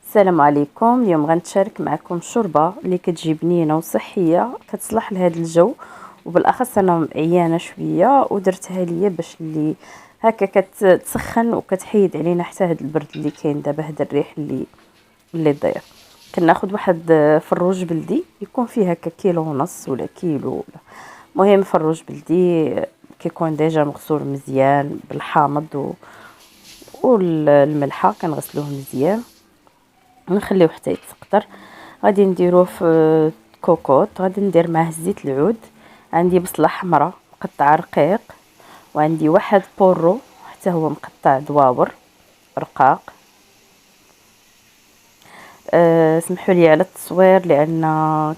السلام عليكم. اليوم غنتشارك معكم شوربه اللي كتجي بنينه وصحيه كتصلح لهذا الجو، وبالاخص انا عيانه شويه ودرتها ليا باش اللي هكا كتسخن وكتحيد علينا حتى هذا البرد اللي كاين دابا، هذا الريح اللي داير. كناخذ واحد فروج بلدي يكون فيه هكا كيلو ونص ولا كيلو ولا مهم فروج بلدي كيكون ديجا مغسول مزيان بالحامض والملحه، كنغسلوه مزيان ونخليوه حتى يتسقطر. غادي نديروه في كوكوط، غادي ندير معاه زيت العود، عندي بصله حمراء مقطعه رقيق، وعندي واحد بورو حتى هو مقطع دواور رقاق. سمحوا لي على التصوير لان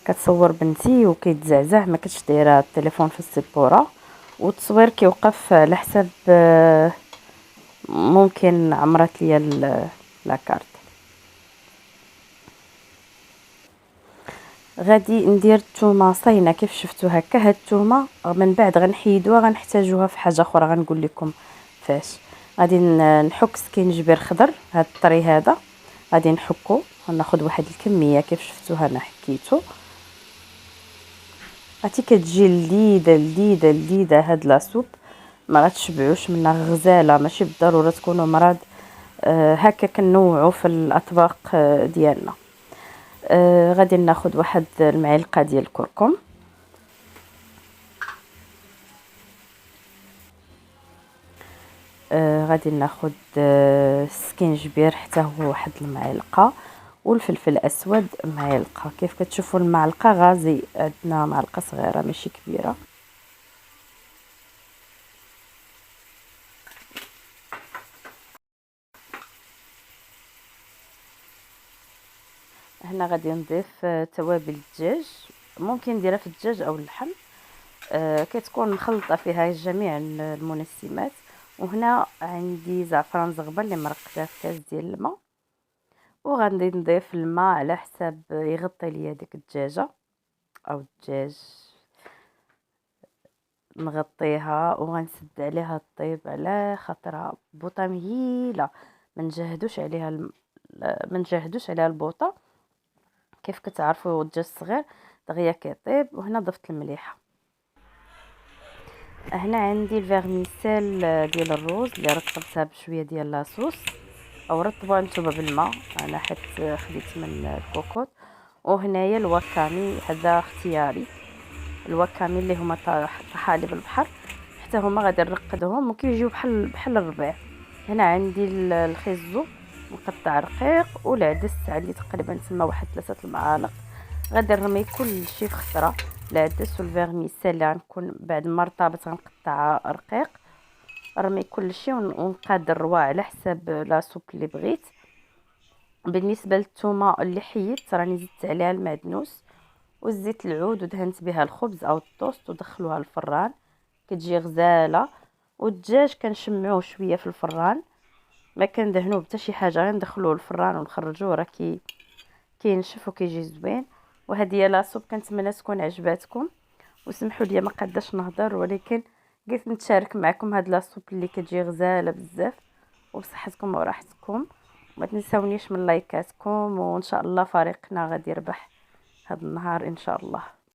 كتصور بنتي وكيتزعزع، ما كنتش دايره التليفون في السبوره، والتصوير كيوقف على حساب ممكن عمرت ليا لاكارت. غادي ندير الثومه صاينه كيف شفتوا هكا. هاد الثومه من بعد غنحيدوها، غنحتاجوها في حاجه اخرى غنقول لكم فاش. غادي نحك سكينجبير خضر، هاد الطري هذا غادي نحكو، غناخذ واحد الكميه كيف شفتوها انا حكيتو. عرفتي كتجي لذيذه لذيذه لذيذه هاد لاصوب، ما غتشبعوش منها، غزاله ماشي بالضروره تكونوا مرض. هكا كنوعوا في الاطباق ديالنا. غادي ناخذ واحد المعلقه ديال الكركم، غادي ناخذ السكينجبير حتى هو واحد المعلقه، والفلفل الاسود معلقه. كيف كتشوفوا المعلقه غازي، عندنا معلقه صغيره ماشي كبيره. هنا غادي نضيف توابل الدجاج، ممكن نديرها في الدجاج او اللحم، كتكون مخلطه فيها جميع المنسمات. وهنا عندي زعفران زغبه اللي مرقتها في كاس ديال الماء، وغادي نضيف الماء على حساب يغطي ليا ديك الدجاجه او الدجاج، نغطيها وغنسد عليها الطيب على خاطرها بوطه مهيله، ما نجهدوش عليها البوطه. كيف كتعرفوا الدجاج الصغير دغيا كيطيب. وهنا ضفت المليحه. هنا عندي الفيرميسيل ديال الروز اللي رطبتها بشويه ديال لاصوص، او رطبوها نتوما بالماء، انا حيت خديت من الكوكوط. وهنايا الواكامي، هذا اختياري، الواكامي اللي هما طحالب البحر، حتى هما غادي نرقدهم وكيجيو بحال الربيع. هنا عندي الخيزو مقطع رقيق، والعدس عندي تقريبا تما واحد 3 المعالق. غادي نرمي كل شيء في خطره، العدس والفيرميسيل اللي غنكون بعد ما ارتبط غنقطعها رقيق، رمي كل شيء ونقاد الرواع على حساب لاصوب اللي بغيت. بالنسبه للثومه اللي حيدت راني زدت عليها المعدنوس والزيت العود، ودهنت بها الخبز او الطوست ودخلوها الفران، كتجي غزاله. والدجاج كنشمعوه شويه في الفران، ما كندهنوه حتى شي حاجه، غير ندخلوه الفران ونخرجوه راه كينشف وكيجي زوين. وهذه هي لاصوب، كنتمنى تكون عجباتكم. وسمحوا لي ما قاداش نهضر، ولكن قلت نتشارك معكم هاد لاصوب اللي كتجي غزاله بزاف وبصحتكم وراحتكم. ما تنسونيش من لايكاتكم، وان شاء الله فريقنا غادي يربح هذا النهار ان شاء الله.